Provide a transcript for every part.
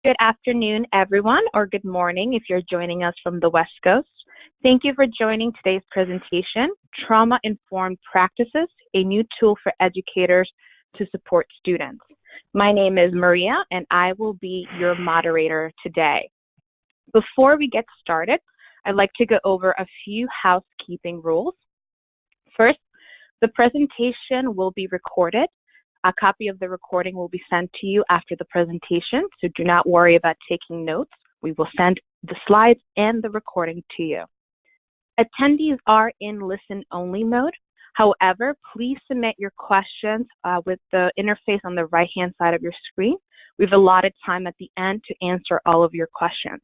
Good afternoon, everyone, or good morning if you're joining us from the West Coast. Thank you for joining today's presentation, Trauma-Informed Practices, a new tool for educators to support students. My name is Maria, and I will be your moderator today. Before we get started, I'd like to go over a few housekeeping rules. First, the presentation will be recorded. A copy of the recording will be sent to you after the presentation, so do not worry about taking notes. We will send the slides and the recording to you. Attendees are in listen-only mode. However, please submit your questions with the interface on the right-hand side of your screen. We've allotted time at the end to answer all of your questions.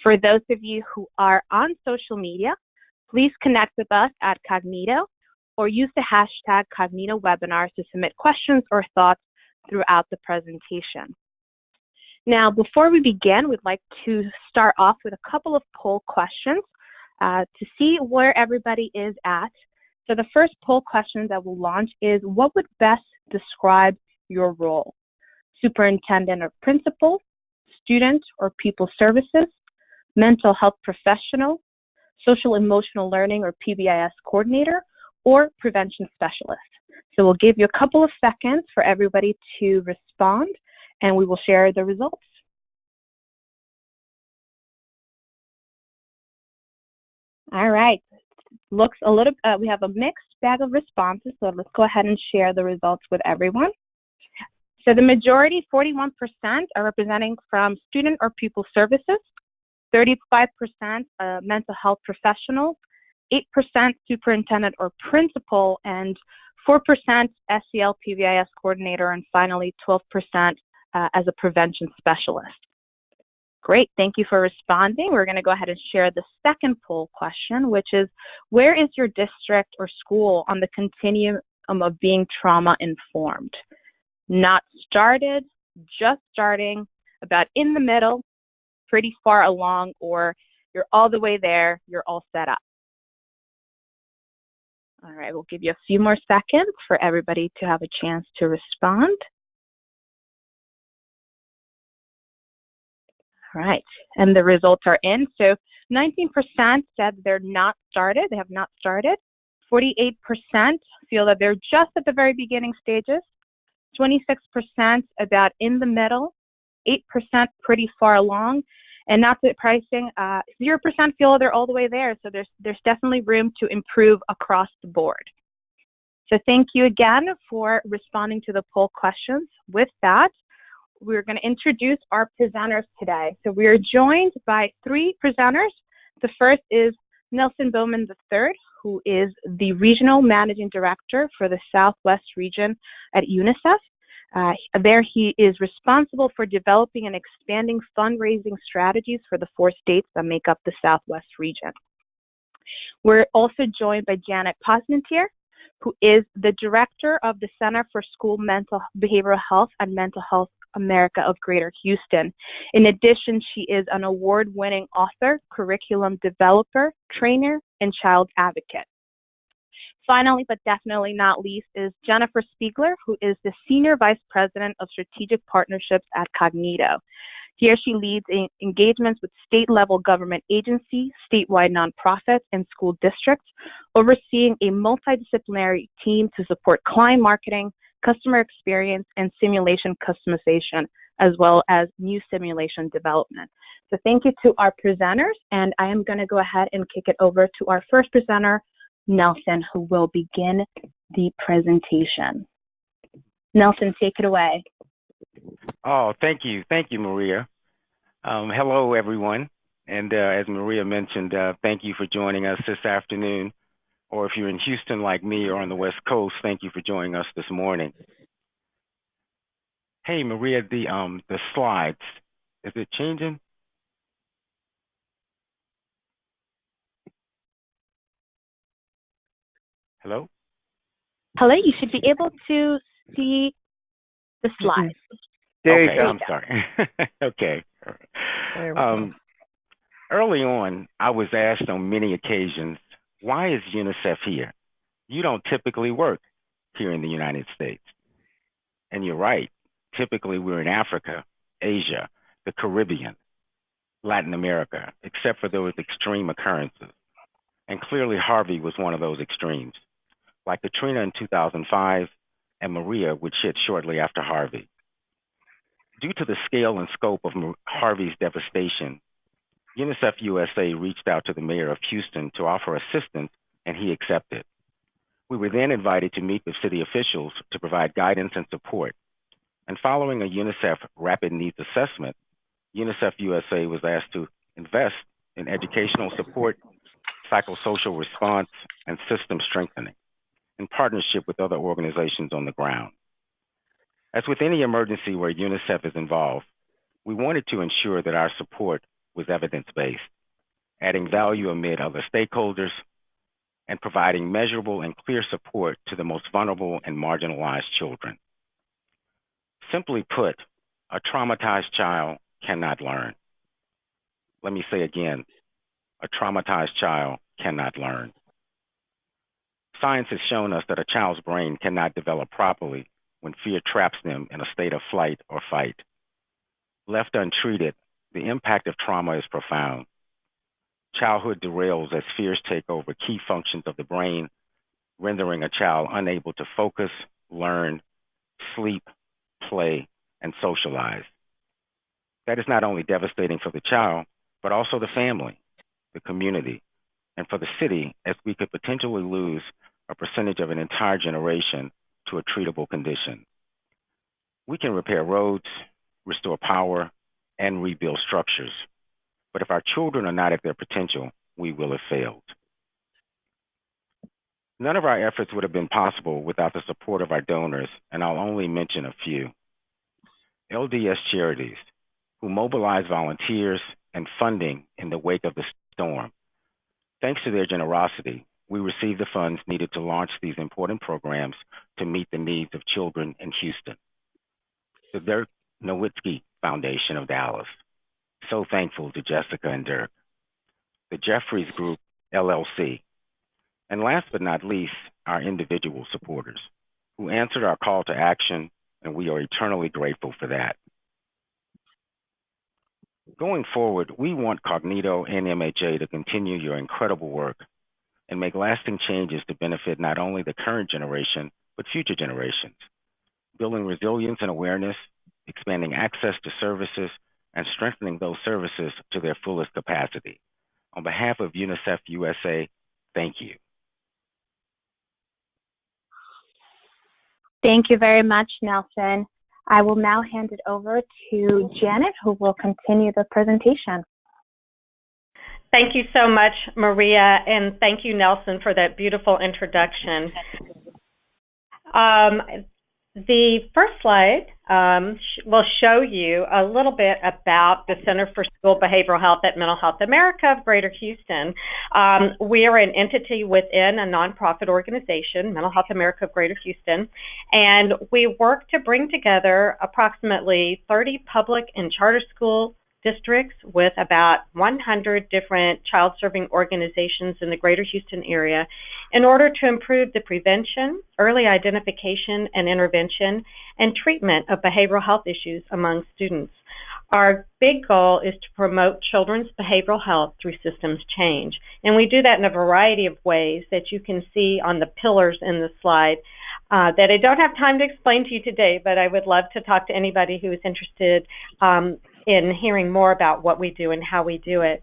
For those of you who are on social media, please connect with us at Kognito or use the hashtag Kognito webinars to submit questions or thoughts throughout the presentation. Now, before we begin, we'd like to start off with a couple of poll questions to see where everybody is at. So the first poll question that we'll launch is, what would best describe your role? Superintendent or principal, student or pupil services, mental health professional, social emotional learning or PBIS coordinator, or prevention specialist. So we'll give you a couple of seconds for everybody to respond, and we will share the results. All right, looks a little, we have a mixed bag of responses, so let's go ahead and share the results with everyone. So the majority, 41%, are representing from student or pupil services, 35% mental health professionals, 8% superintendent or principal, and 4% SEL PBIS coordinator, and finally 12% as a prevention specialist. Great, thank you for responding. We're going to go ahead and share the second poll question, which is, where is your district or school on the continuum of being trauma-informed? Not started, just starting, about in the middle, pretty far along, or you're all the way there, you're all set up. All right, we'll give you a few more seconds for everybody to have a chance to respond. All right, and the results are in. So 19% said they're not started, they have not started. 48% feel that they're just at the very beginning stages. 26% about in the middle. 8% pretty far along. And not surprising, 0% feel they're all the way there. So there's definitely room to improve across the board. So thank you again for responding to the poll questions. With that, we're going to introduce our presenters today. So we are joined by three presenters. The first is Nelson Bowman III, who is the Regional Managing Director for the Southwest region at UNICEF. There he is responsible for developing and expanding fundraising strategies for the 4 states that make up the Southwest region. We're also joined by Janet Posmentier, who is the Director of the Center for School Mental Behavioral Health and Mental Health America of Greater Houston. In addition, she is an award-winning author, curriculum developer, trainer, and child advocate. Finally, but definitely not least, is Jennifer Spiegler, who is the Senior Vice President of Strategic Partnerships at Kognito. Here she leads engagements with state-level government agencies, statewide nonprofits, and school districts, overseeing a multidisciplinary team to support client marketing, customer experience, and simulation customization, as well as new simulation development. So thank you to our presenters, and I am going to go ahead and kick it over to our first presenter, Nelson, who will begin the presentation. Nelson, take it away. Oh, thank you. Thank you, Maria. Hello, everyone. And as Maria mentioned, thank you for joining us this afternoon. Or if you're in Houston like me or on the West Coast, thank you for joining us this morning. Hey, Maria, the slides, is it changing? Hello? Hello, you should be able to see the slides. There you go. I'm sorry. Okay. Early on, I was asked on many occasions, why is UNICEF here? You don't typically work here in the United States. And you're right. Typically, we're in Africa, Asia, the Caribbean, Latin America, except for those extreme occurrences. And clearly Harvey was one of those extremes, like Katrina in 2005 and Maria, which hit shortly after Harvey. Due to the scale and scope of Harvey's devastation, UNICEF USA reached out to the mayor of Houston to offer assistance, and he accepted. We were then invited to meet with city officials to provide guidance and support. And following a UNICEF rapid needs assessment, UNICEF USA was asked to invest in educational support, psychosocial response, and system strengthening in partnership with other organizations on the ground. As with any emergency where UNICEF is involved, we wanted to ensure that our support was evidence-based, adding value amid other stakeholders, and providing measurable and clear support to the most vulnerable and marginalized children. Simply put, a traumatized child cannot learn. Let me say again, a traumatized child cannot learn. Science has shown us that a child's brain cannot develop properly when fear traps them in a state of flight or fight. Left untreated, the impact of trauma is profound. Childhood derails as fears take over key functions of the brain, rendering a child unable to focus, learn, sleep, play, and socialize. That is not only devastating for the child, but also the family, the community, and for the city, as we could potentially lose a percentage of an entire generation to a treatable condition. We can repair roads, restore power, and rebuild structures. But if our children are not at their potential, we will have failed. None of our efforts would have been possible without the support of our donors, and I'll only mention a few. LDS Charities, who mobilized volunteers and funding in the wake of the storm. Thanks to their generosity, we received the funds needed to launch these important programs to meet the needs of children in Houston. The Dirk Nowitzki Foundation of Dallas. So thankful to Jessica and Dirk. The Jeffries Group, LLC. And last but not least, our individual supporters who answered our call to action, and we are eternally grateful for that. Going forward, we want Kognito and MHA to continue your incredible work and make lasting changes to benefit not only the current generation, but future generations, building resilience and awareness, expanding access to services, and strengthening those services to their fullest capacity. On behalf of UNICEF USA, thank you. Thank you very much, Nelson. I will now hand it over to Janet, who will continue the presentation. Thank you so much, Maria, and thank you, Nelson, for that beautiful introduction. The first slide will show you a little bit about the Center for School Behavioral Health at Mental Health America of Greater Houston. We are an entity within a nonprofit organization, Mental Health America of Greater Houston, and we work to bring together approximately 30 public and charter school districts with about 100 different child-serving organizations in the Greater Houston area in order to improve the prevention, early identification and intervention, and treatment of behavioral health issues among students. Our big goal is to promote children's behavioral health through systems change, and we do that in a variety of ways that you can see on the pillars in the slide that I don't have time to explain to you today, but I would love to talk to anybody who is interested in hearing more about what we do and how we do it.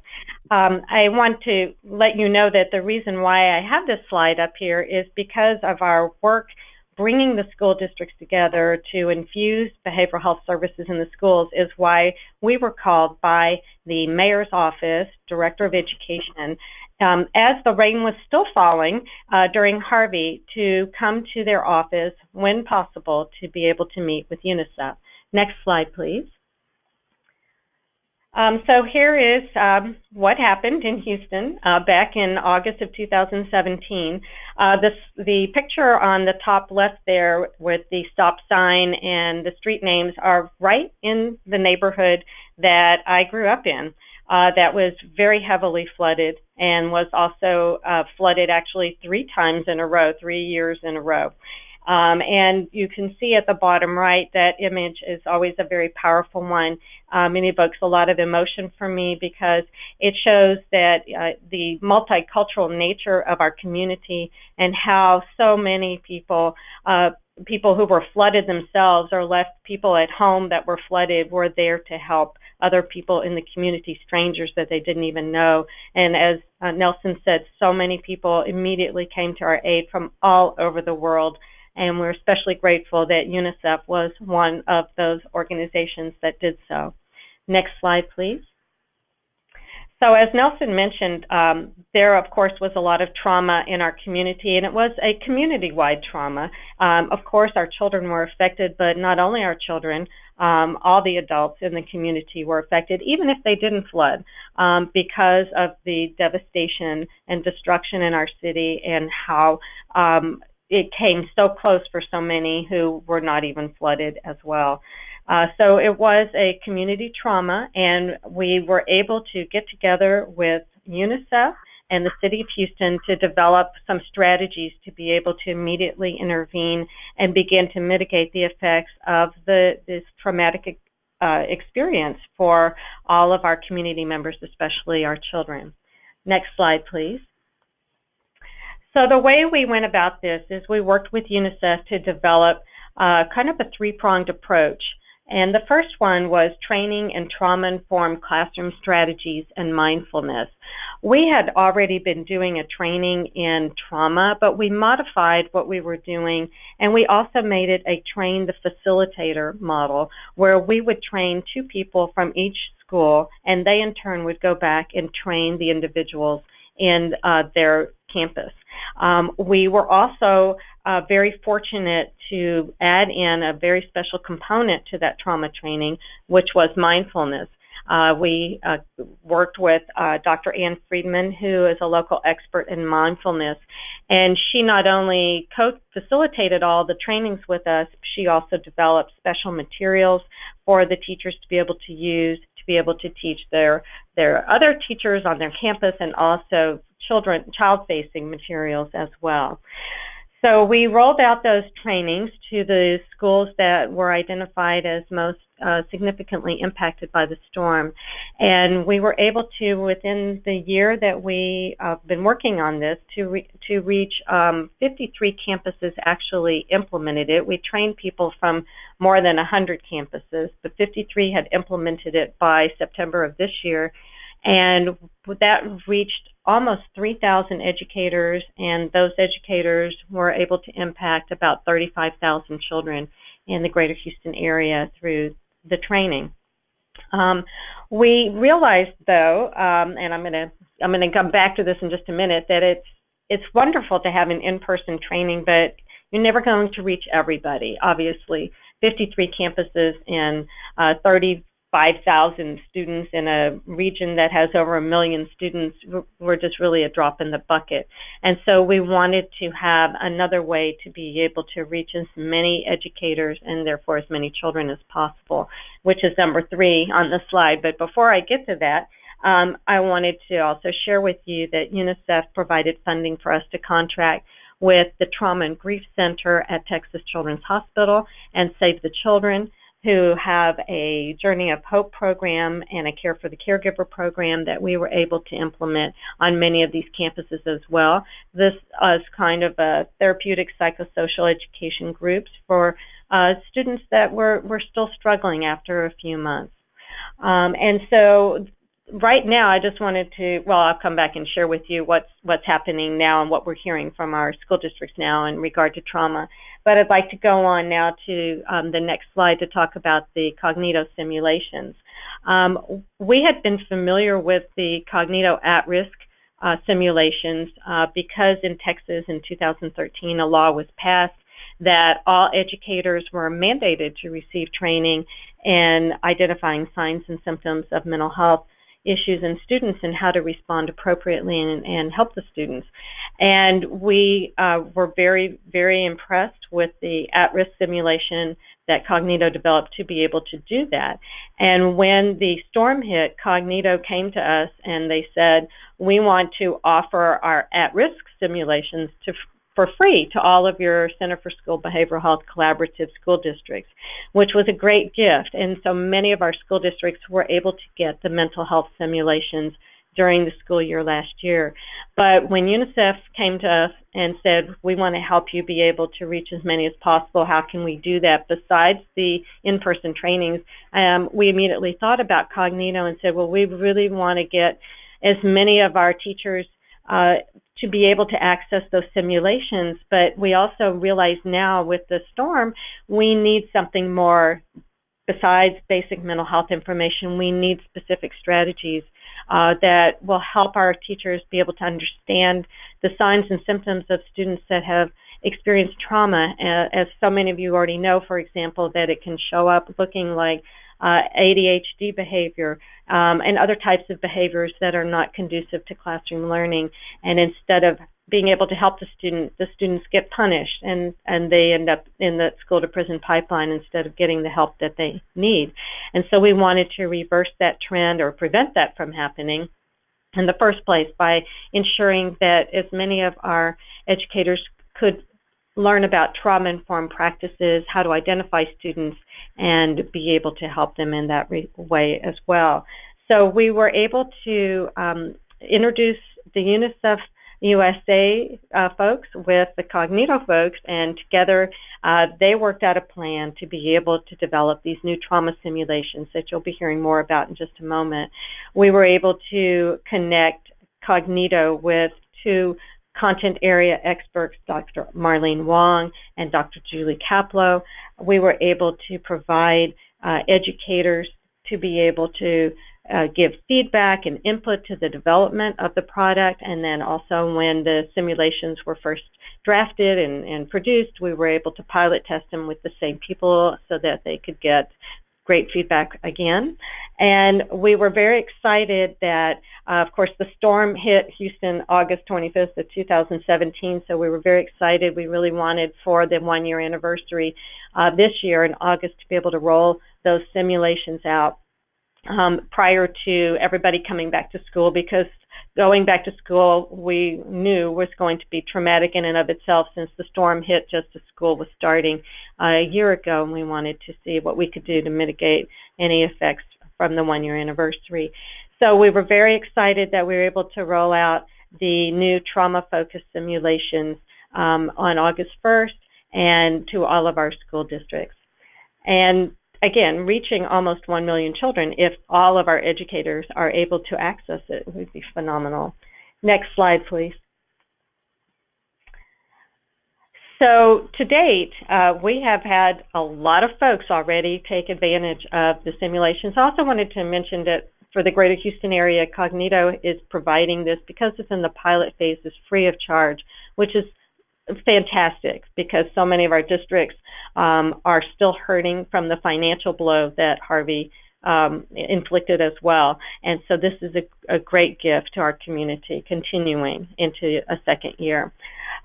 I want to let you know that the reason why I have this slide up here is because of our work bringing the school districts together to infuse behavioral health services in the schools is why we were called by the mayor's office, director of education, as the rain was still falling during Harvey, to come to their office when possible to be able to meet with UNICEF. Next slide, please. So here is what happened in Houston back in August of 2017. The picture on the top left there with the stop sign and the street names are right in the neighborhood that I grew up in. That was very heavily flooded and was also flooded actually 3 times in a row, 3 years in a row. And you can see at the bottom right, that image is always a very powerful one. It evokes a lot of emotion for me because it shows that the multicultural nature of our community and how so many people who were flooded themselves or left people at home that were flooded were there to help other people in the community, strangers that they didn't even know. And as Nelson said, so many people immediately came to our aid from all over the world. And we're especially grateful that UNICEF was one of those organizations that did so. Next slide, please. So as Nelson mentioned, there, of course, was a lot of trauma in our community, and it was a community-wide trauma. Of course, our children were affected, but not only our children, all the adults in the community were affected, even if they didn't flood, because of the devastation and destruction in our city and how it came so close for so many who were not even flooded as well. So it was a community trauma, and we were able to get together with UNICEF and the City of Houston to develop some strategies to be able to immediately intervene and begin to mitigate the effects of this traumatic experience for all of our community members, especially our children. Next slide, please. So the way we went about this is we worked with UNICEF to develop kind of a three-pronged approach. And the first one was training in trauma-informed classroom strategies and mindfulness. We had already been doing a training in trauma, but we modified what we were doing, and we also made it a train the facilitator model, where we would train 2 people from each school, and they in turn would go back and train the individuals in their campus. We were also very fortunate to add in a very special component to that trauma training, which was mindfulness. We worked with Dr. Ann Friedman, who is a local expert in mindfulness, and she not only facilitated all the trainings with us, she also developed special materials for the teachers to be able to use, to be able to teach their other teachers on their campus, and also child-facing materials as well. So we rolled out those trainings to the schools that were identified as most significantly impacted by the storm. And we were able to, within the year that we have been working on this, to reach 53 campuses actually implemented it. We trained people from more than 100 campuses, but 53 had implemented it by September of this year. And that reached almost 3,000 educators, and those educators were able to impact about 35,000 children in the greater Houston area through the training. We realized, though, and I'm going to come back to this in just a minute, that it's wonderful to have an in-person training, but you're never going to reach everybody. Obviously, 53 campuses and 35,000 students in a region that has over 1 million students were just really a drop in the bucket. And so we wanted to have another way to be able to reach as many educators and therefore as many children as possible, which is number 3 on the slide. But before I get to that, I wanted to also share with you that UNICEF provided funding for us to contract with the Trauma and Grief Center at Texas Children's Hospital and Save the Children, who have a Journey of Hope program and a Care for the Caregiver program that we were able to implement on many of these campuses as well. This is kind of a therapeutic psychosocial education groups for students that were still struggling after a few months. And so right now, I just wanted to, well, I'll come back and share with you what's happening now and what we're hearing from our school districts now in regard to trauma. But I'd like to go on now to the next slide to talk about the Kognito simulations. We had been familiar with the Kognito at-risk simulations because in Texas in 2013 a law was passed that all educators were mandated to receive training in identifying signs and symptoms of mental health issues in students and how to respond appropriately and help the students. And we were very, very impressed with the at-risk simulation that Kognito developed to be able to do that. And when the storm hit, Kognito came to us and they said, we want to offer our at-risk simulations for free to all of your Center for School Behavioral Health Collaborative school districts, which was a great gift. And so many of our school districts were able to get the mental health simulations during the school year last year. But when UNICEF came to us and said, we want to help you be able to reach as many as possible, how can we do that besides the in-person trainings, we immediately thought about Kognito and said, well, we really want to get as many of our teachers to be able to access those simulations, but we also realize now with the storm, we need something more besides basic mental health information. We need specific strategies that will help our teachers be able to understand the signs and symptoms of students that have experienced trauma. As so many of you already know, for example, that it can show up looking like ADHD behavior and other types of behaviors that are not conducive to classroom learning. And instead of being able to help the students get punished and they end up in the school to prison pipeline instead of getting the help that they need. And so we wanted to reverse that trend or prevent that from happening in the first place by ensuring that as many of our educators could learn about trauma-informed practices, how to identify students, and be able to help them in that way as well. So we were able to introduce the UNICEF USA folks with the Kognito folks, and together they worked out a plan to be able to develop these new trauma simulations that you'll be hearing more about in just a moment. We were able to connect Kognito with two content area experts, Dr. Marlene Wong and Dr. Julie Kaplow. We were able to provide educators to be able to give feedback and input to the development of the product, and then also when the simulations were first drafted and produced, we were able to pilot test them with the same people so that they could get great feedback again. And we were very excited that, of course, the storm hit Houston August 25th of 2017, so we were very excited. We really wanted for the one-year anniversary this year in August to be able to roll those simulations out prior to everybody coming back to school, because going back to school we knew was going to be traumatic in and of itself, since the storm hit just as school was starting a year ago, and we wanted to see what we could do to mitigate any effects from the one-year anniversary. So we were very excited that we were able to roll out the new trauma-focused simulations on August 1st and to all of our school districts. And again, reaching almost 1 million children, if all of our educators are able to access it, would be phenomenal. Next slide, please. So to date, we have had a lot of folks already take advantage of the simulations. I also wanted to mention that for the Greater Houston area, Kognito is providing this, because it's in the pilot phase, is free of charge, which is fantastic, because so many of our districts are still hurting from the financial blow that Harvey inflicted as well. And so this is a great gift to our community continuing into a second year.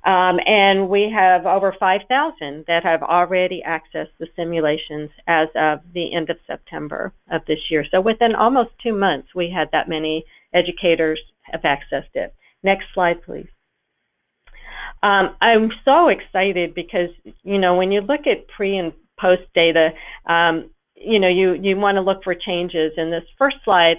And we have over 5,000 that have already accessed the simulations as of the end of September of this year. So within almost 2 months, we had that many educators have accessed it. Next slide, please. I'm so excited because, you know, when you look at pre and post data, you know, you want to look for changes. And this first slide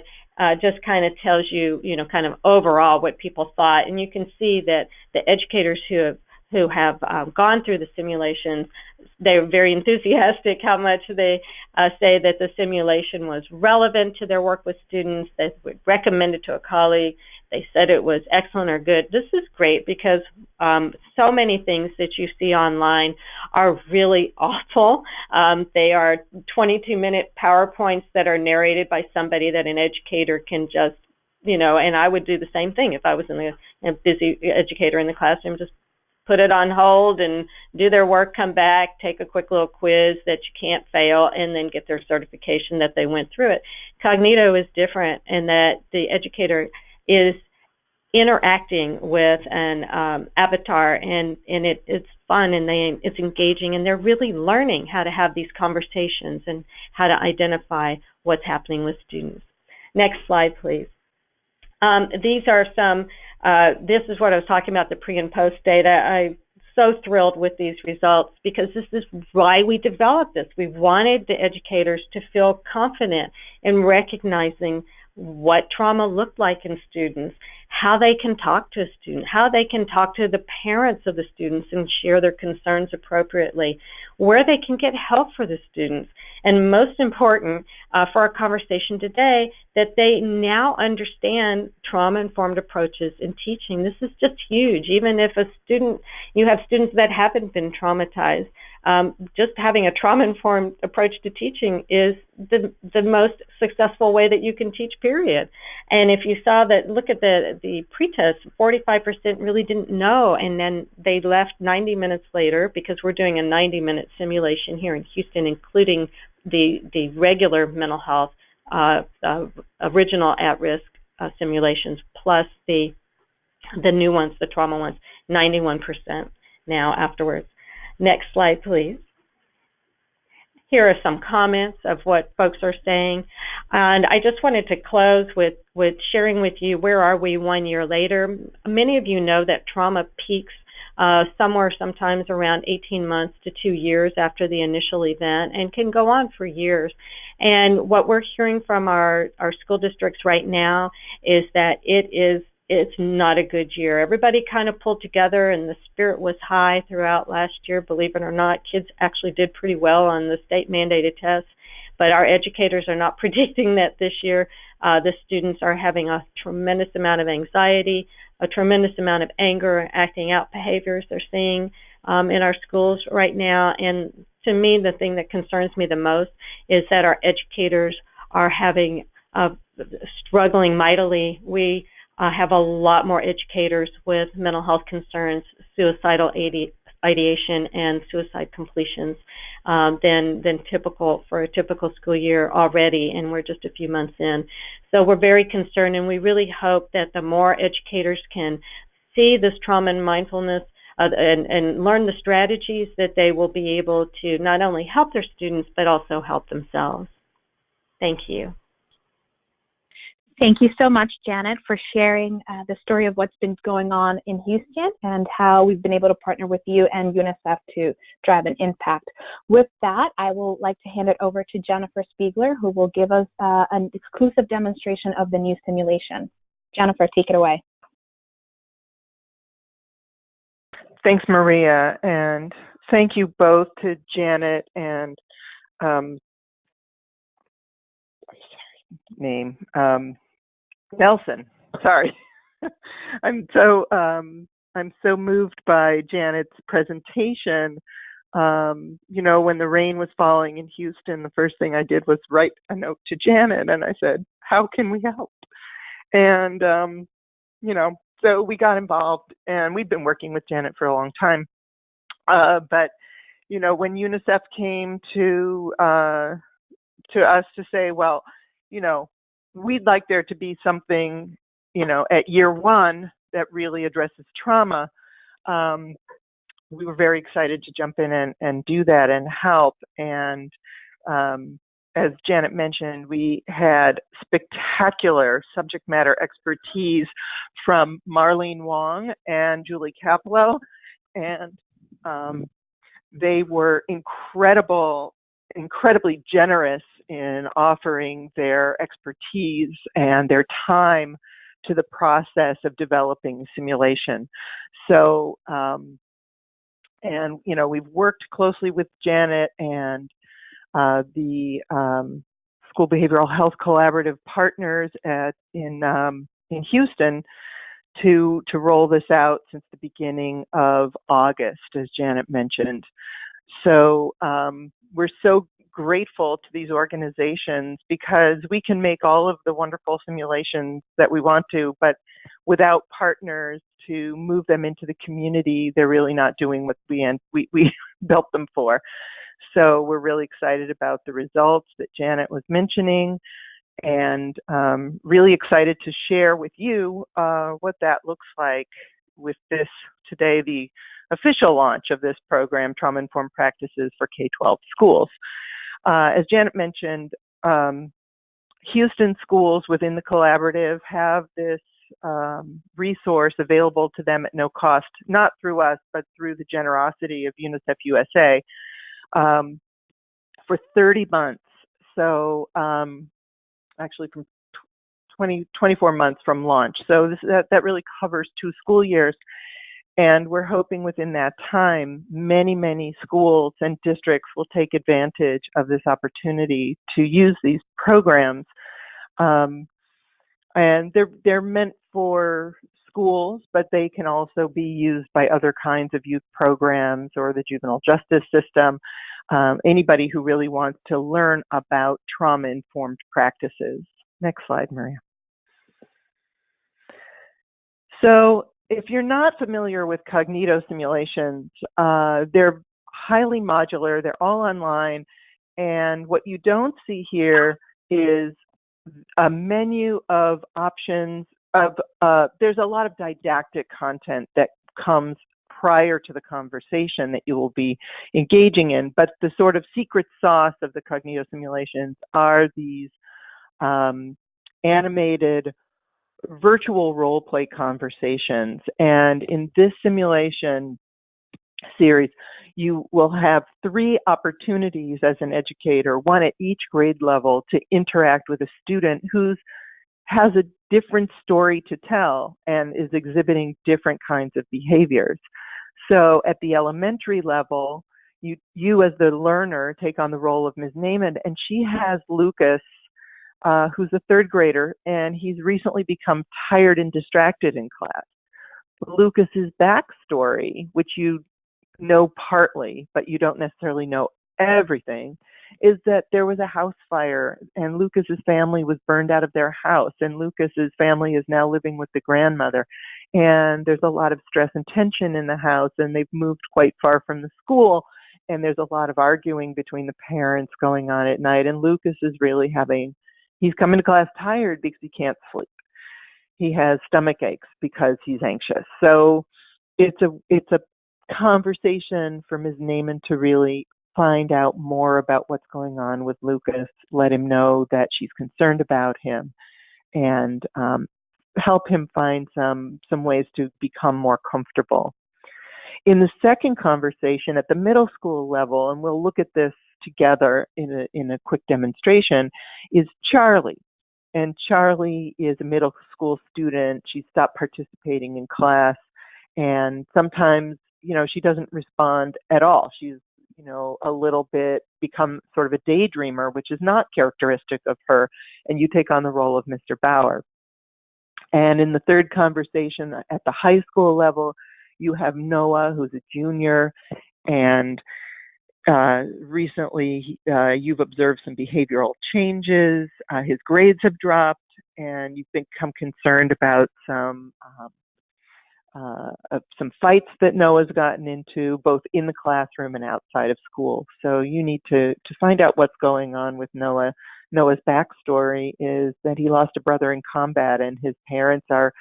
just kind of tells you, you know, kind of overall what people thought. And you can see that the educators who have gone through the simulations, they're very enthusiastic how much they say that the simulation was relevant to their work with students. They would recommend it to a colleague. They said it was excellent or good. This is great, because so many things that you see online are really awful. They are 22-minute PowerPoints that are narrated by somebody that an educator can just, you know, and I would do the same thing if I was a busy educator in the classroom, just put it on hold and do their work, come back, take a quick little quiz that you can't fail, and then get their certification that they went through it. Kognito is different in that the educator is interacting with an avatar, and it's fun, and it's engaging, and they're really learning how to have these conversations and how to identify what's happening with students. Next slide, please. These are some, this is what I was talking about, the pre and post data. I so thrilled with these results because this is why we developed this. We wanted the educators to feel confident in recognizing what trauma looked like in students, how they can talk to a student, how they can talk to the parents of the students and share their concerns appropriately, where they can get help for the students, and most important for our conversation today, that they now understand trauma-informed approaches in teaching. This is just huge. Even if you have students that haven't been traumatized, just having a trauma-informed approach to teaching is the most successful way that you can teach, period. And if you saw that, look at the pretest, 45% really didn't know, and then they left 90 minutes later, because we're doing a 90-minute simulation here in Houston, including the regular mental health original at-risk simulations, plus the new ones, the trauma ones, 91% now afterwards. Next slide, please. Here are some comments of what folks are saying. And I just wanted to close with sharing with you, where are we 1 year later? Many of you know that trauma peaks somewhere sometimes around 18 months to 2 years after the initial event, and can go on for years. And what we're hearing from our school districts right now is that it's not a good year. Everybody kind of pulled together, and the spirit was high throughout last year. Believe it or not, kids actually did pretty well on the state-mandated tests, but our educators are not predicting that this year. The students are having a tremendous amount of anxiety, a tremendous amount of anger and acting out behaviors they're seeing in our schools right now. And to me, the thing that concerns me the most is that our educators are struggling mightily. We have a lot more educators with mental health concerns, suicidal ideation, and suicide completions than typical for a typical school year already, and we're just a few months in. So we're very concerned, and we really hope that the more educators can see this trauma and mindfulness and learn the strategies, that they will be able to not only help their students, but also help themselves. Thank you. Thank you so much, Janet, for sharing the story of what's been going on in Houston and how we've been able to partner with you and UNICEF to drive an impact. With that, I will like to hand it over to Jennifer Spiegler, who will give us an exclusive demonstration of the new simulation. Jennifer, take it away. Thanks, Maria, and thank you both to Janet and Nelson. Sorry, I'm so moved by Janet's presentation. You know, when the rain was falling in Houston, the first thing I did was write a note to Janet, and I said, "How can we help?" And you know, so we got involved, and we've been working with Janet for a long time. But you know, when UNICEF came to us to say, well, you know, we'd like there to be something, you know, at year one that really addresses trauma, we were very excited to jump in and do that and help. And as Janet mentioned, we had spectacular subject matter expertise from Marlene Wong and Julie Capello, and they were incredibly generous in offering their expertise and their time to the process of developing simulation. So, and you know, we've worked closely with Janet and the School Behavioral Health Collaborative partners in Houston to roll this out since the beginning of August, as Janet mentioned. So we're so grateful to these organizations because we can make all of the wonderful simulations that we want to, but without partners to move them into the community, they're really not doing what we built them for. So we're really excited about the results that Janet was mentioning, and really excited to share with you what that looks like with this today, the official launch of this program, Trauma-Informed Practices for K12 Schools. As Janet mentioned, Houston schools within the collaborative have this resource available to them at no cost, not through us, but through the generosity of UNICEF USA, for 30 months. So actually from 24 months from launch. So that really covers 2 school years. And we're hoping within that time, many schools and districts will take advantage of this opportunity to use these programs. And they're meant for schools, but they can also be used by other kinds of youth programs or the juvenile justice system, anybody who really wants to learn about trauma-informed practices. Next slide, Maria. So if you're not familiar with Kognito simulations, they're highly modular, they're all online, and what you don't see here is a menu of options there's a lot of didactic content that comes prior to the conversation that you will be engaging in, but the sort of secret sauce of the Kognito simulations are these animated virtual role play conversations. And in this simulation series, you will have 3 opportunities as an educator, 1 at each grade level, to interact with a student who has a different story to tell and is exhibiting different kinds of behaviors. So at the elementary level, you as the learner take on the role of Ms. Naiman, and she has Lucas, who's a 3rd grader, and he's recently become tired and distracted in class. Lucas's backstory, which you know partly, but you don't necessarily know everything, is that there was a house fire and Lucas's family was burned out of their house, and Lucas's family is now living with the grandmother. And there's a lot of stress and tension in the house, and they've moved quite far from the school, and there's a lot of arguing between the parents going on at night, and Lucas is really he's coming to class tired because he can't sleep. He has stomach aches because he's anxious. So it's a conversation for Ms. Naiman to really find out more about what's going on with Lucas, let him know that she's concerned about him, and help him find some ways to become more comfortable. In the second conversation at the middle school level, and we'll look at this together in a quick demonstration, is Charlie. And Charlie is a middle school student. She stopped participating in class, and sometimes, she doesn't respond at all. She's, a little bit become sort of a daydreamer, which is not characteristic of her, and you take on the role of Mr. Bauer. And in the third conversation at the high school level, you have Noah, who's a junior, and recently you've observed some behavioral changes. His grades have dropped, and you've become concerned about some fights that Noah's gotten into, both in the classroom and outside of school. So you need to find out what's going on with Noah. Noah's backstory is that he lost a brother in combat, and his parents are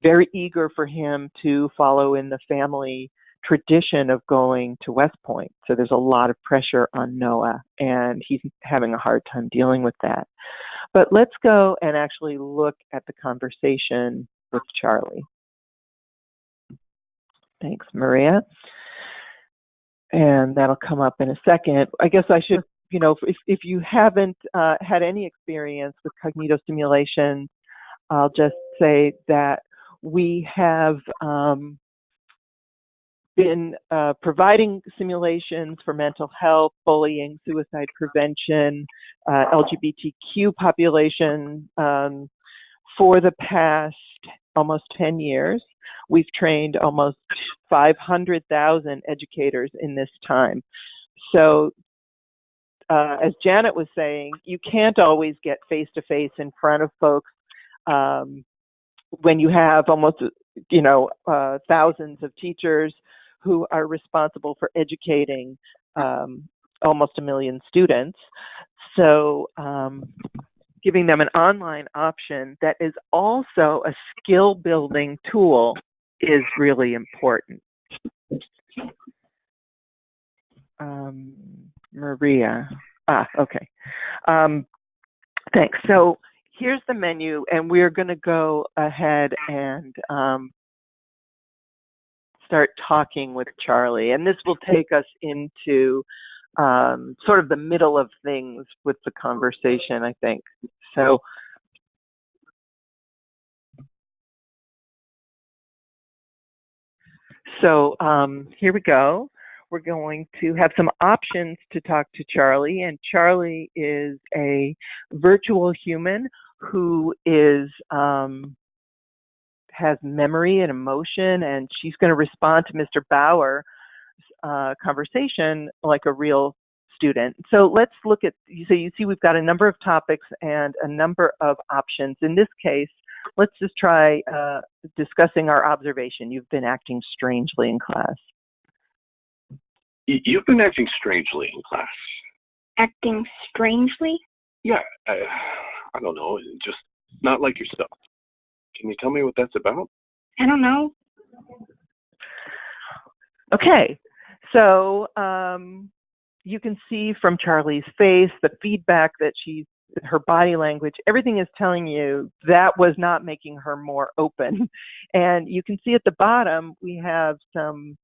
very eager for him to follow in the family tradition of going to West Point. So there's a lot of pressure on Noah, and he's having a hard time dealing with that. But let's go and actually look at the conversation with Charlie. Thanks, Maria. And that'll come up in a second. I guess I should, if you haven't had any experience with Kognito simulations, I'll just say that we have been providing simulations for mental health, bullying, suicide prevention, LGBTQ population for the past almost 10 years. We've trained almost 500,000 educators in this time. So as Janet was saying, you can't always get face-to-face in front of folks when you have almost, thousands of teachers who are responsible for educating almost 1 million students. So giving them an online option that is also a skill-building tool is really important. Maria. Okay. Thanks. So here's the menu, and we're going to go ahead and start talking with Charlie. And this will take us into sort of the middle of things with the conversation, I think. So here we go. We're going to have some options to talk to Charlie, and Charlie is a virtual human who is has memory and emotion, and she's going to respond to Mr. Bauer's conversation like a real student. So let's look at, so you see we've got a number of topics and a number of options. In this case, let's just try discussing our observation. You've been acting strangely in class. You've been acting strangely in class. Acting strangely? Yeah, I don't know, just not like yourself. Can you tell me what that's about? I don't know. Okay, so you can see from Charlie's face, the feedback that her body language, everything is telling you that was not making her more open. And you can see at the bottom, we have some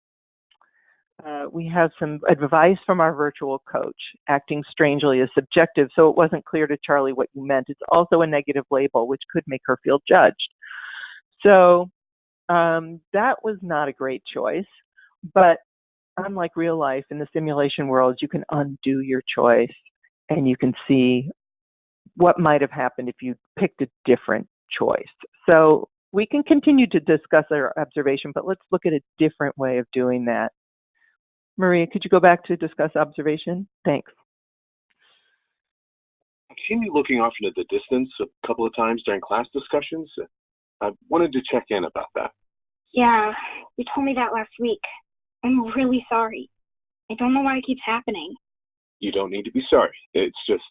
advice from our virtual coach. Acting strangely is subjective, so it wasn't clear to Charlie what you meant. It's also a negative label, which could make her feel judged. So that was not a great choice, but unlike real life, in the simulation world, you can undo your choice and you can see what might have happened if you picked a different choice. So we can continue to discuss our observation, but let's look at a different way of doing that. Maria, could you go back to discuss observation? Thanks. I've seen you looking off into the distance a couple of times during class discussions. I wanted to check in about that. Yeah, you told me that last week. I'm really sorry. I don't know why it keeps happening. You don't need to be sorry. It's just,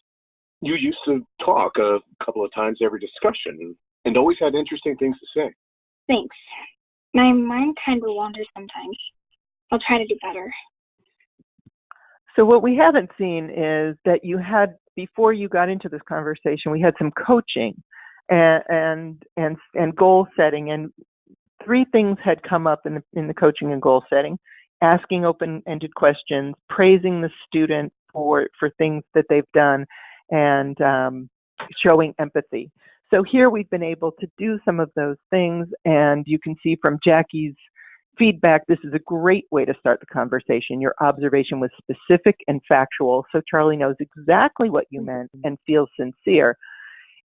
you used to talk a couple of times every discussion and always had interesting things to say. Thanks. My mind kind of wanders sometimes. I'll try to do better. So what we haven't seen is that you had, before you got into this conversation, we had some coaching and goal setting, and three things had come up in the coaching and goal setting: asking open-ended questions, praising the student for things that they've done, and showing empathy. So here we've been able to do some of those things, and you can see from Jackie's feedback, this is a great way to start the conversation. Your observation was specific and factual, so Charlie knows exactly what you meant and feels sincere.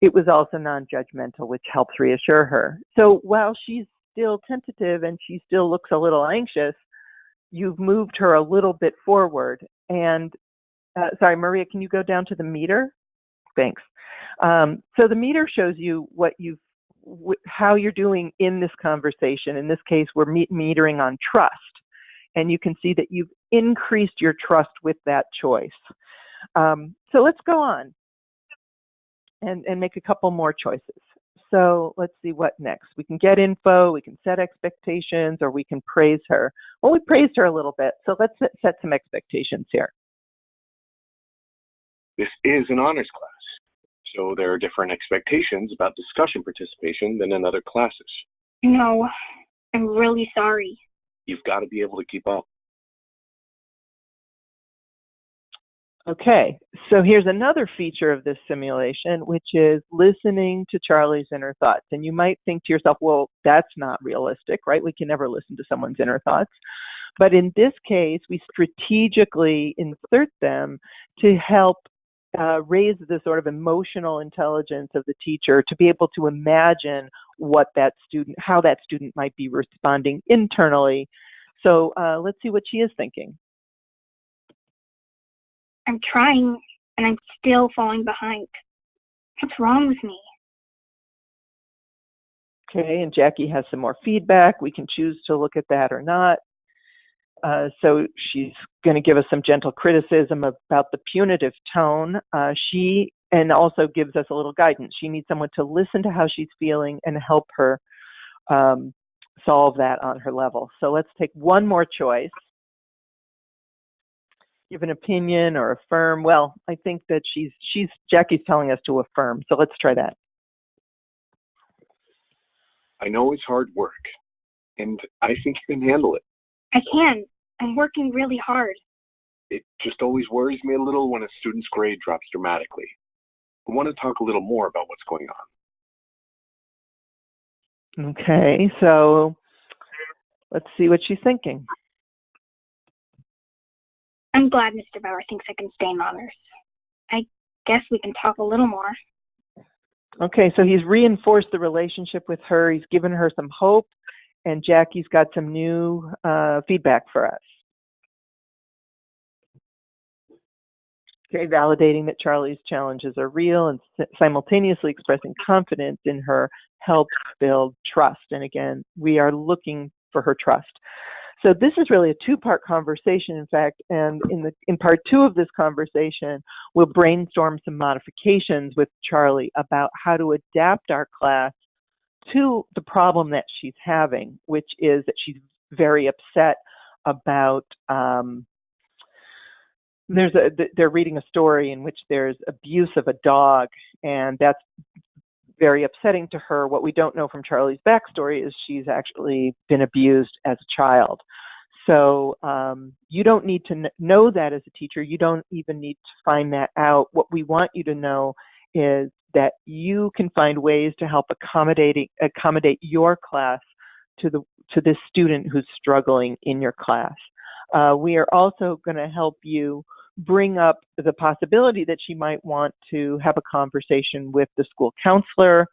It was also non-judgmental, which helps reassure her. So while she's still tentative and she still looks a little anxious, you've moved her a little bit forward. And sorry, Maria, can you go down to the meter? Thanks. So the meter shows you how you're doing in this conversation. In this case, we're metering on trust. And you can see that you've increased your trust with that choice. So let's go on and make a couple more choices. So let's see what next. We can get info, we can set expectations, or we can praise her. Well, we praised her a little bit, so let's set some expectations here. This is an honors class, so there are different expectations about discussion participation than in other classes. No, I'm really sorry. You've got to be able to keep up. Okay, so here's another feature of this simulation, which is listening to Charlie's inner thoughts. And you might think to yourself, well, that's not realistic, right? We can never listen to someone's inner thoughts. But in this case, we strategically insert them to help raise the sort of emotional intelligence of the teacher to be able to imagine how that student might be responding internally. So let's see what she is thinking. I'm trying, and I'm still falling behind. What's wrong with me? Okay, and Jackie has some more feedback. We can choose to look at that or not. So she's going to give us some gentle criticism about the punitive tone. And also gives us a little guidance. She needs someone to listen to how she's feeling and help her solve that on her level. So let's take one more choice. Give an opinion or affirm. Well, I think that Jackie's telling us to affirm. So let's try that. I know it's hard work, and I think you can handle it. I can. I'm working really hard. It just always worries me a little when a student's grade drops dramatically. I want to talk a little more about what's going on. Okay, so let's see what she's thinking. I'm glad Mr. Bauer thinks I can stay in honors. I guess we can talk a little more. Okay, so he's reinforced the relationship with her. He's given her some hope, and Jackie's got some new feedback for us. Okay, validating that Charlie's challenges are real and simultaneously expressing confidence in her helps build trust. And again, we are looking for her trust. So this is really a two-part conversation, in fact, and in part two of this conversation, we'll brainstorm some modifications with Charlie about how to adapt our class to the problem that she's having, which is that she's very upset about they're reading a story in which there's abuse of a dog, and that's very upsetting to her. What we don't know from Charlie's backstory is she's actually been abused as a child. So you don't need to know that as a teacher. You don't even need to find that out. What we want you to know is that you can find ways to help accommodate your class to this student who's struggling in your class. We are also going to help you bring up the possibility that she might want to have a conversation with the school counselor.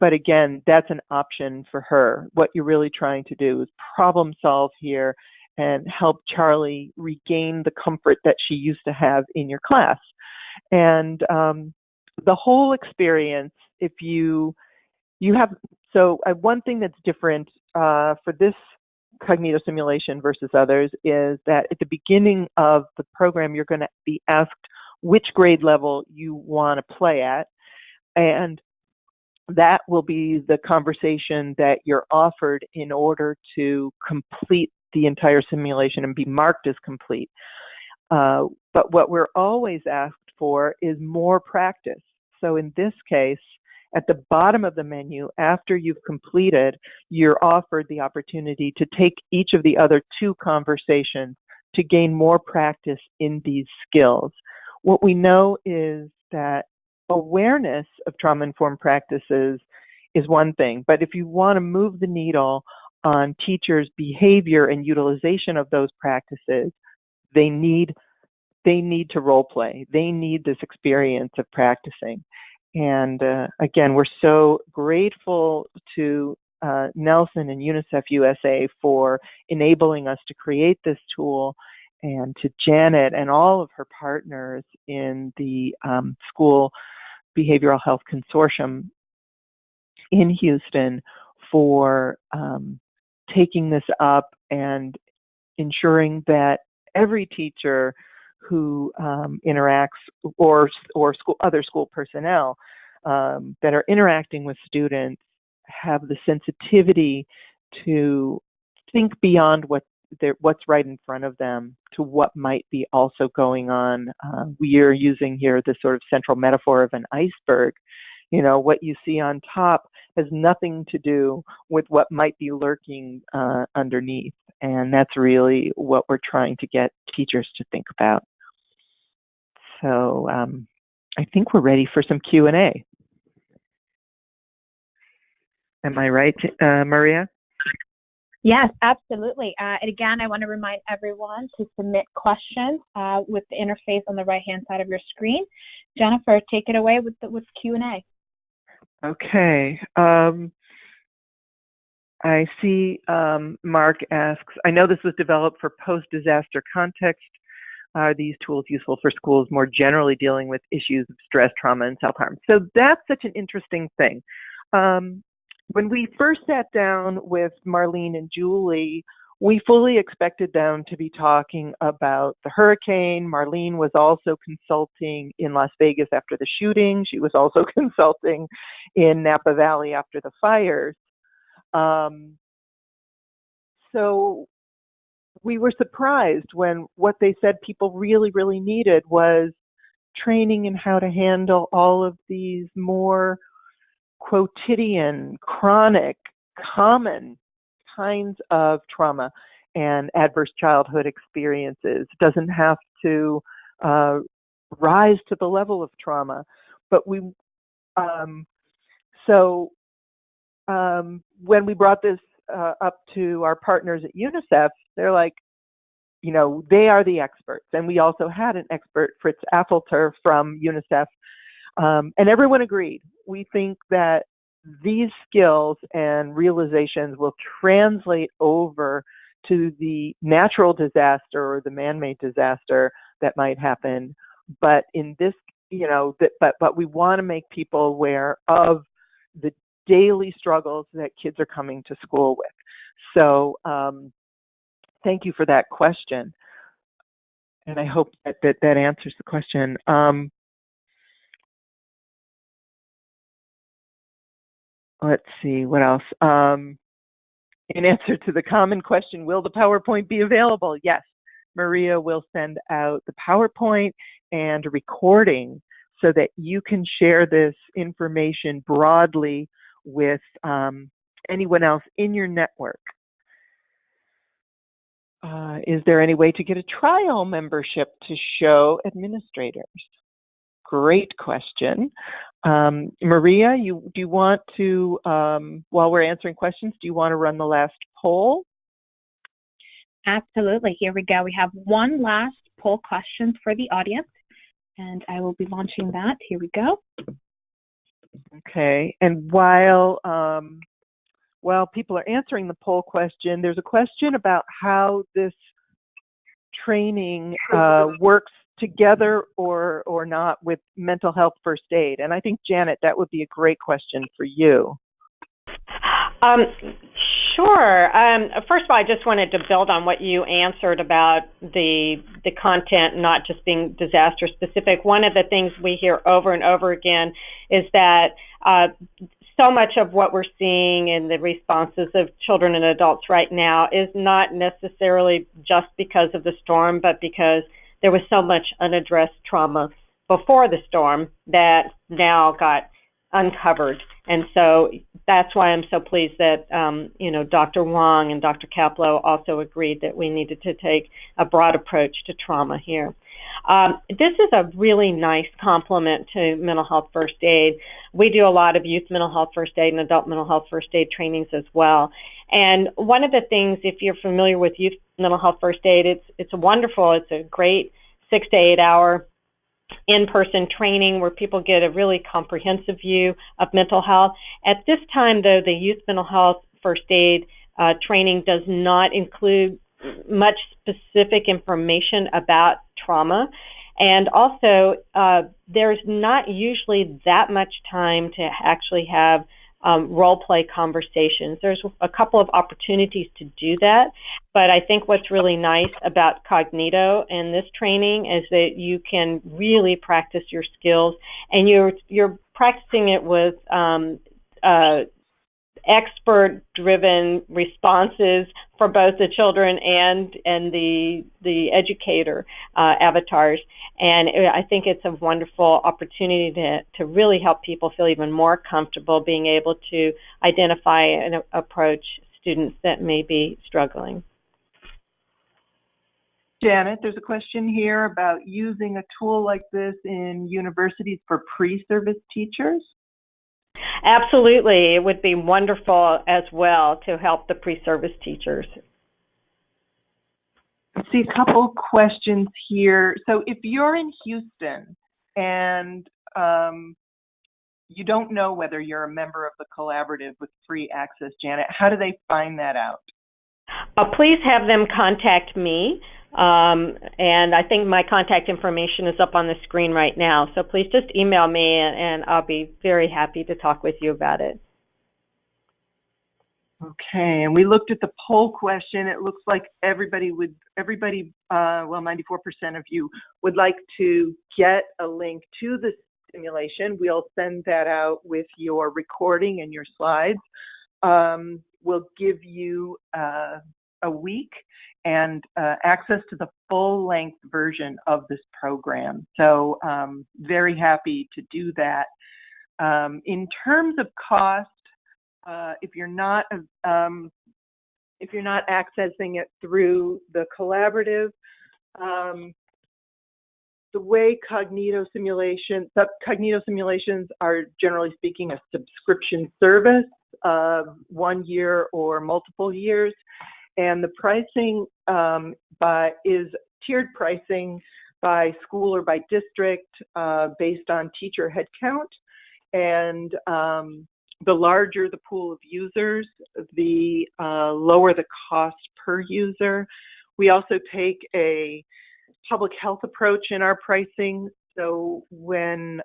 But again, that's an option for her. What you're really trying to do is problem solve here and help Charlie regain the comfort that she used to have in your class. And the whole experience, if you have, so one thing that's different for this Kognito simulation versus others is that at the beginning of the program, you're going to be asked which grade level you want to play at, and that will be the conversation that you're offered in order to complete the entire simulation and be marked as complete. But what we're always asked for is more practice. So in this case, at the bottom of the menu, after you've completed, you're offered the opportunity to take each of the other two conversations to gain more practice in these skills. What we know is that awareness of trauma-informed practices is one thing, but if you want to move the needle on teachers' behavior and utilization of those practices, they need to role play. They need this experience of practicing. And again, we're so grateful to Nelson and UNICEF USA for enabling us to create this tool, and to Janet and all of her partners in the School Behavioral Health Consortium in Houston for taking this up and ensuring that every teacher who interacts, or other school personnel that are interacting with students, have the sensitivity to think beyond what's right in front of them to what might be also going on. We are using here this sort of central metaphor of an iceberg. You know, what you see on top has nothing to do with what might be lurking underneath. And that's really what we're trying to get teachers to think about. So I think we're ready for some Q&A. Am I right, Maria? Yes, absolutely. And again, I want to remind everyone to submit questions with the interface on the right-hand side of your screen. Jennifer, take it away with Q&A. Okay. I see Mark asks, I know this was developed for post-disaster context. Are these tools useful for schools more generally dealing with issues of stress, trauma, and self-harm? So that's such an interesting thing. When we first sat down with Marlene and Julie, we fully expected them to be talking about the hurricane. Marlene was also consulting in Las Vegas after the shooting. She was also consulting in Napa Valley after the fires. So we were surprised when what they said people really, really needed was training in how to handle all of these more quotidian, chronic, common kinds of trauma and adverse childhood experiences. It doesn't have to rise to the level of trauma. But when we brought this up to our partners at UNICEF, they're like, they are the experts. And we also had an expert, Fritz Affelter from UNICEF, and everyone agreed. We think that these skills and realizations will translate over to the natural disaster or the man-made disaster that might happen. But in this, but we want to make people aware of the daily struggles that kids are coming to school with. So thank you for that question. And I hope that answers the question. Let's see, what else? In answer to the common question, will the PowerPoint be available? Yes, Maria will send out the PowerPoint and a recording so that you can share this information broadly with anyone else in your network. Is there any way to get a trial membership to show administrators? Great question. Maria, do you want to, while we're answering questions, do you want to run the last poll? Absolutely. Here we go. We have one last poll question for the audience, and I will be launching that. Here we go. Okay. And while people are answering the poll question, there's a question about how this training works together or not with mental health first aid. And I think, Janet, that would be a great question for you. Sure. First of all, I just wanted to build on what you answered about the content not just being disaster specific. One of the things we hear over and over again is that so much of what we're seeing in the responses of children and adults right now is not necessarily just because of the storm, but because there was so much unaddressed trauma before the storm that now got uncovered. And so that's why I'm so pleased that, Dr. Wong and Dr. Kaplow also agreed that we needed to take a broad approach to trauma here. This is a really nice complement to mental health first aid. We do a lot of youth mental health first aid and adult mental health first aid trainings as well. And one of the things, if you're familiar with youth mental health first aid, it's wonderful. It's a great 6 to 8 hour in-person training where people get a really comprehensive view of mental health. At this time, though, the youth mental health first aid training does not include much specific information about trauma. And also, there's not usually that much time to actually have role play conversations. There's a couple of opportunities to do that, but I think what's really nice about Kognito and this training is that you can really practice your skills, and you're practicing it with expert-driven responses for both the children and the educator avatars. And I think it's a wonderful opportunity to really help people feel even more comfortable being able to identify and approach students that may be struggling. Janet, there's a question here about using a tool like this in universities for pre-service teachers. Absolutely. It would be wonderful as well to help the pre-service teachers. Let's see a couple questions here. So if you're in Houston and you don't know whether you're a member of the collaborative with free access, Janet, how do they find that out? Please have them contact me. And I think my contact information is up on the screen right now. So please just email me and I'll be very happy to talk with you about it. Okay, and we looked at the poll question. It looks like everybody, 94% of you would like to get a link to the simulation. We'll send that out with your recording and your slides. We'll give you a week and access to the full-length version of this program. So very happy to do that. In terms of cost, if you're not accessing it through the collaborative, the way Kognito simulations are, generally speaking, a subscription service of 1 year or multiple years, and the pricing is tiered pricing by school or by district based on teacher headcount, and the larger the pool of users, the lower the cost per user. We also take a public health approach in our pricing. So when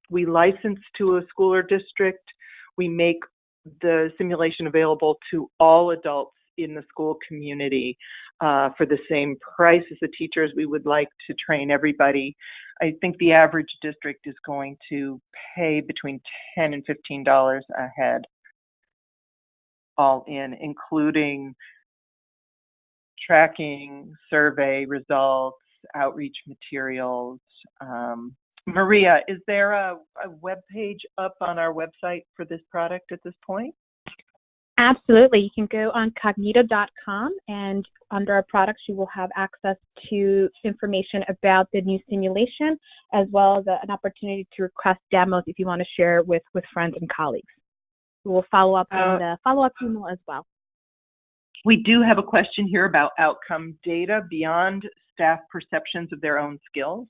we license to a school or district, we make the simulation available to all adults in the school community for the same price as the teachers. We would like to train everybody. I think the average district is going to pay between $10 and $15 a head, all in, including tracking, survey results, outreach materials. Maria, is there a web page up on our website for this product at this point? Absolutely. You can go on Kognito.com, and under our products, you will have access to information about the new simulation, as well as an opportunity to request demos if you want to share with friends and colleagues. We will follow up in the follow-up email as well. We do have a question here about outcome data beyond staff perceptions of their own skills.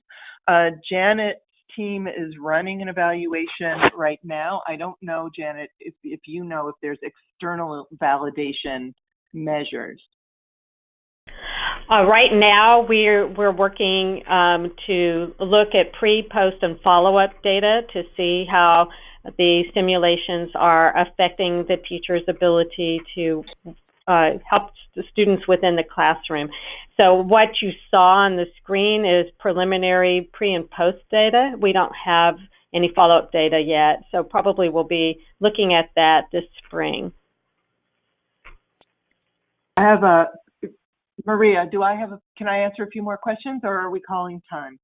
Janet's team is running an evaluation right now. I don't know, Janet, if you know if there's external validation measures. Right now, we're working to look at pre, post, and follow-up data to see how the simulations are affecting the teacher's ability to help the students within the classroom. So what you saw on the screen is preliminary pre and post data. We don't have any follow-up data yet, so probably we'll be looking at that this spring. I have Maria, can I answer a few more questions, or are we calling time?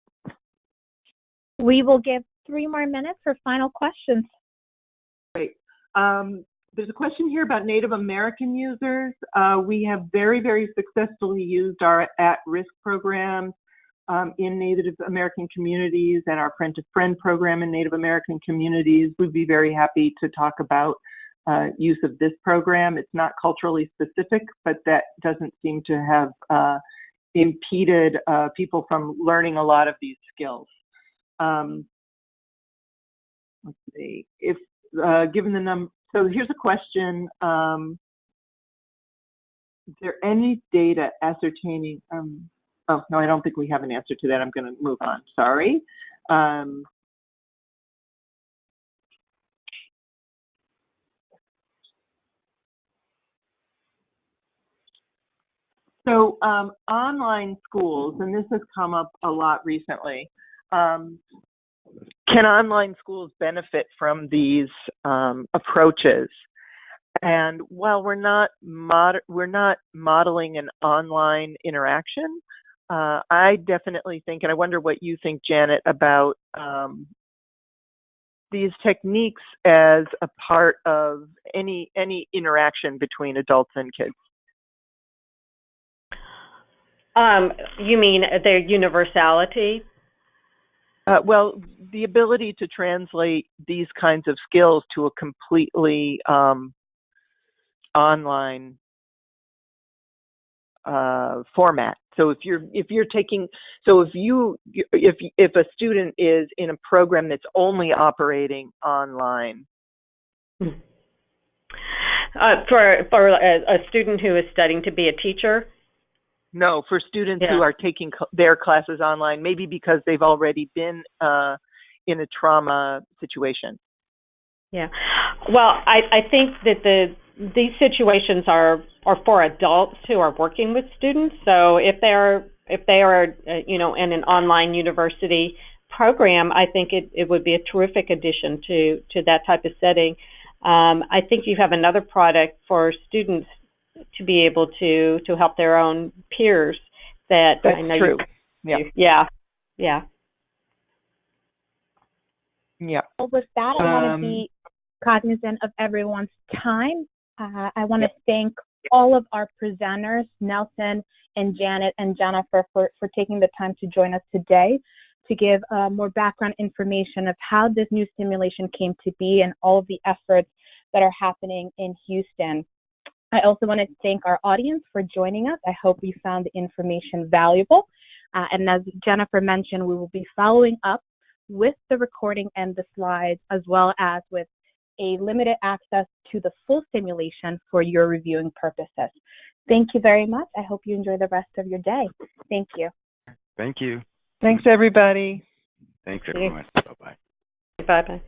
We will give 3 more minutes for final questions. Great. There's a question here about Native American users. We have very, very successfully used our at-risk programs in Native American communities and our Friend to Friend program in Native American communities. We'd be very happy to talk about use of this program. It's not culturally specific, but that doesn't seem to have impeded people from learning a lot of these skills. Let's see, if given the number, so here's a question. Is there any data ascertaining, oh, no, I don't think we have an answer to that. I'm going to move on, sorry. So online schools, and this has come up a lot recently, can online schools benefit from these approaches? And while we're not modeling an online interaction, I definitely think, and I wonder what you think, Janet, about these techniques as a part of any interaction between adults and kids. You mean their universality? Well, the ability to translate these kinds of skills to a completely online format. So if a student is in a program that's only operating online. For a student who is studying to be a teacher? No, for students who are taking their classes online, maybe because they've already been in a trauma situation. Yeah. Well, I think that these situations are for adults who are working with students. So if they are in an online university program, I think it would be a terrific addition to that type of setting. I think you have another product for students to be able to help their own peers. That's I know true. Yeah. Yeah. Well, with that, I want to be cognizant of everyone's time. I want to thank all of our presenters, Nelson and Janet and Jennifer, for taking the time to join us today to give more background information of how this new simulation came to be and all of the efforts that are happening in Houston. I also want to thank our audience for joining us. I hope you found the information valuable. And as Jennifer mentioned, we will be following up with the recording and the slides, as well as with a limited access to the full simulation for your reviewing purposes. Thank you very much. I hope you enjoy the rest of your day. Thank you. Thank you. Thanks, everybody. Thanks, everyone. Bye-bye. Bye-bye.